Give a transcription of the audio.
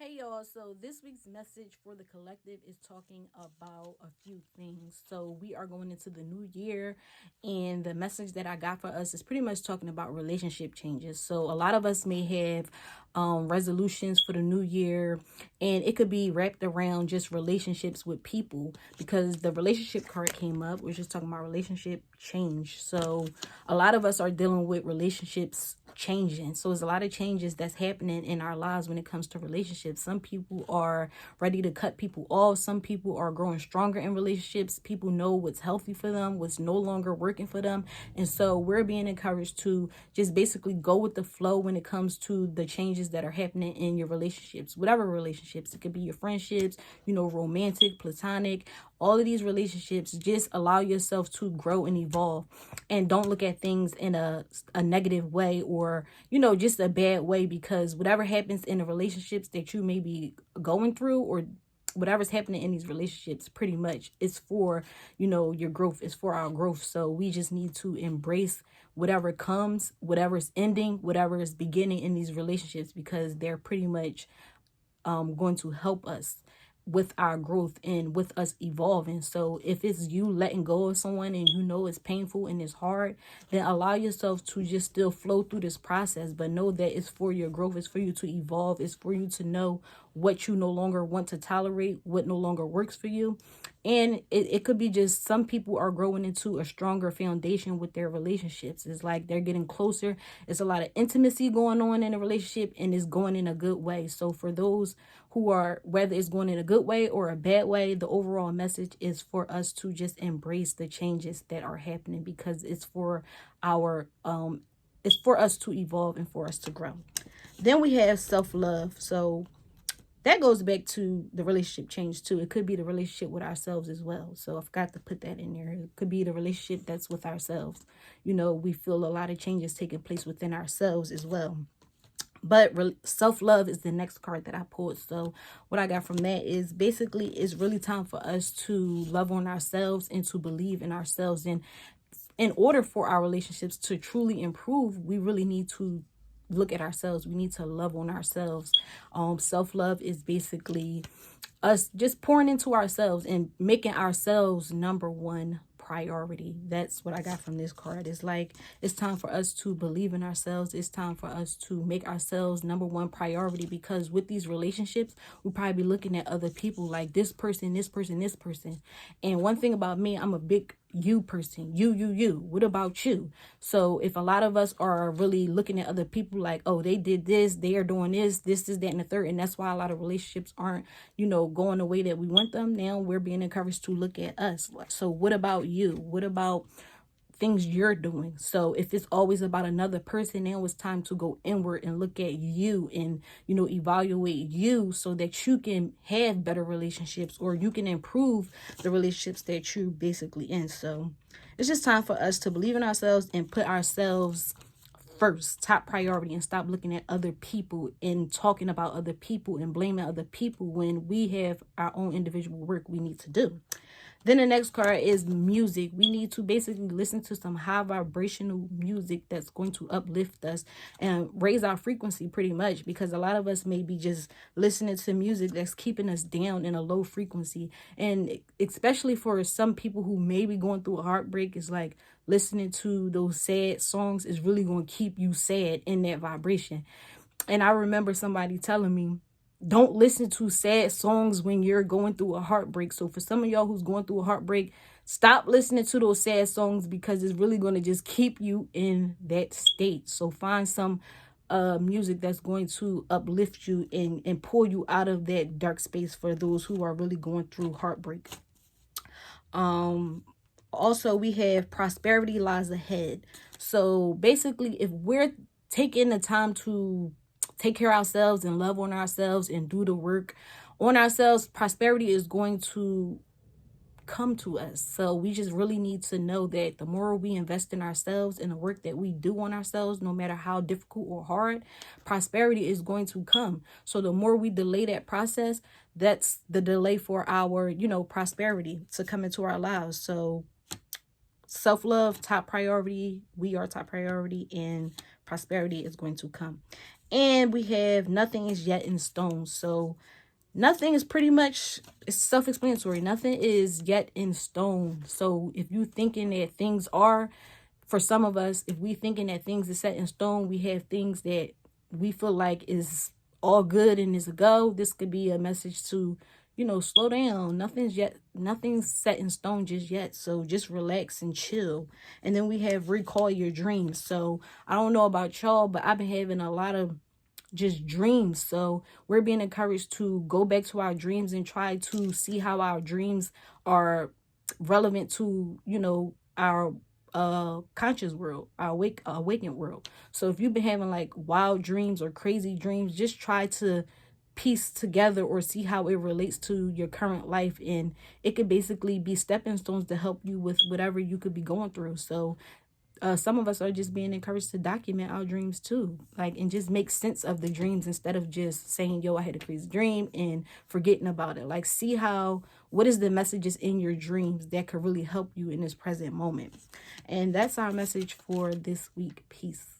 Hey y'all, so this week's message for the collective is talking about a few things. So we are going into the new year, and the message that I got for us is pretty much talking about relationship changes. So a lot of us may have resolutions for the new year, and it could be wrapped around just relationships with people because the relationship card came up. We're just talking about relationship change. So a lot of us are dealing with relationships changing. So there's a lot of changes that's happening in our lives when it comes to relationships. Some people are ready to cut people off. Some people are growing stronger in relationships. People know what's healthy for them, what's no longer working for them. And so we're being encouraged to just basically go with the flow when it comes to the changes that are happening in your relationships, whatever relationships. It could be your friendships, romantic, platonic, all of these relationships. Just allow yourself to grow and evolve, and don't look at things in a negative way, or just a bad way, because whatever happens in the relationships that you may be going through, or whatever's happening in these relationships, pretty much is for your growth, is for our growth. So we just need to embrace whatever comes, whatever is ending, whatever is beginning in these relationships, because they're pretty much going to help us with our growth and with us evolving. So if it's you letting go of someone and it's painful and it's hard, then allow yourself to just still flow through this process, but know that it's for your growth, it's for you to evolve, it's for you to know what you no longer want to tolerate, what no longer works for you. And it could be just some people are growing into a stronger foundation with their relationships. It's like they're getting closer. It's a lot of intimacy going on in a relationship, and it's going in a good way. So for those who are, whether it's going in a good way or a bad way, the overall message is for us to just embrace the changes that are happening, because it's for our it's for us to evolve and for us to grow. Then we have self-love. So that goes back to the relationship change too. It could be the relationship with ourselves as well. So I forgot to put that in there. It could be the relationship that's with ourselves. We feel a lot of changes taking place within ourselves as well. But self-love is the next card that I pulled. So what I got from that is basically it's really time for us to love on ourselves and to believe in ourselves. And in order for our relationships to truly improve, we really need to look at ourselves. We need to love on ourselves. Self-love is basically us just pouring into ourselves and making ourselves number one priority. That's what I got from this card. It's like it's time for us to believe in ourselves. It's time for us to make ourselves number one priority, because with these relationships, we'll probably be looking at other people like this person, this person, this person. And one thing about me, I'm a big you person. You. What about you? So if a lot of us are really looking at other people like, oh, they did this, they are doing this is that, and the third, and that's why a lot of relationships aren't going the way that we want them. Now we're being encouraged to look at us. So what about you? What about things you're doing? So if it's always about another person, now it's time to go inward and look at you and evaluate you, so that you can have better relationships, or you can improve the relationships that you're basically in. So it's just time for us to believe in ourselves and put ourselves first, top priority, and stop looking at other people and talking about other people and blaming other people when we have our own individual work we need to do. Then the next card is music. We need to basically listen to some high vibrational music that's going to uplift us and raise our frequency, pretty much, because a lot of us may be just listening to music that's keeping us down in a low frequency. And especially for some people who may be going through a heartbreak, it's like listening to those sad songs is really going to keep you sad in that vibration. And I remember somebody telling me, don't listen to sad songs when you're going through a heartbreak. So for some of y'all who's going through a heartbreak, stop listening to those sad songs, because it's really going to just keep you in that state. So find some music that's going to uplift you and pull you out of that dark space for those who are really going through heartbreak. Also, we have prosperity lies ahead. So basically, if we're taking the time to take care of ourselves and love on ourselves and do the work on ourselves, prosperity is going to come to us. So we just really need to know that the more we invest in ourselves and the work that we do on ourselves, no matter how difficult or hard, prosperity is going to come. So the more we delay that process, that's the delay for our, prosperity to come into our lives. So self-love, top priority. We are top priority, and prosperity is going to come. And we have nothing is yet in stone. So nothing is pretty much, it's self-explanatory. Nothing is yet in stone. So if you thinking that things are, for some of us, if we thinking that things is set in stone, we have things that we feel like is all good and is a go. This could be a message to, slow down. Nothing's set in stone just yet. So just relax and chill. And then we have recall your dreams. So I don't know about y'all, but I've been having a lot of just dreams. So we're being encouraged to go back to our dreams and try to see how our dreams are relevant to, our conscious world, our awakened world. So if you've been having like wild dreams or crazy dreams, just try to piece together or see how it relates to your current life, and it could basically be stepping stones to help you with whatever you could be going through. So some of us are just being encouraged to document our dreams too, like, and just make sense of the dreams instead of just saying, yo, I had a crazy dream and forgetting about it. Like, see what is the messages in your dreams that could really help you in this present moment. And that's our message for this week. Peace.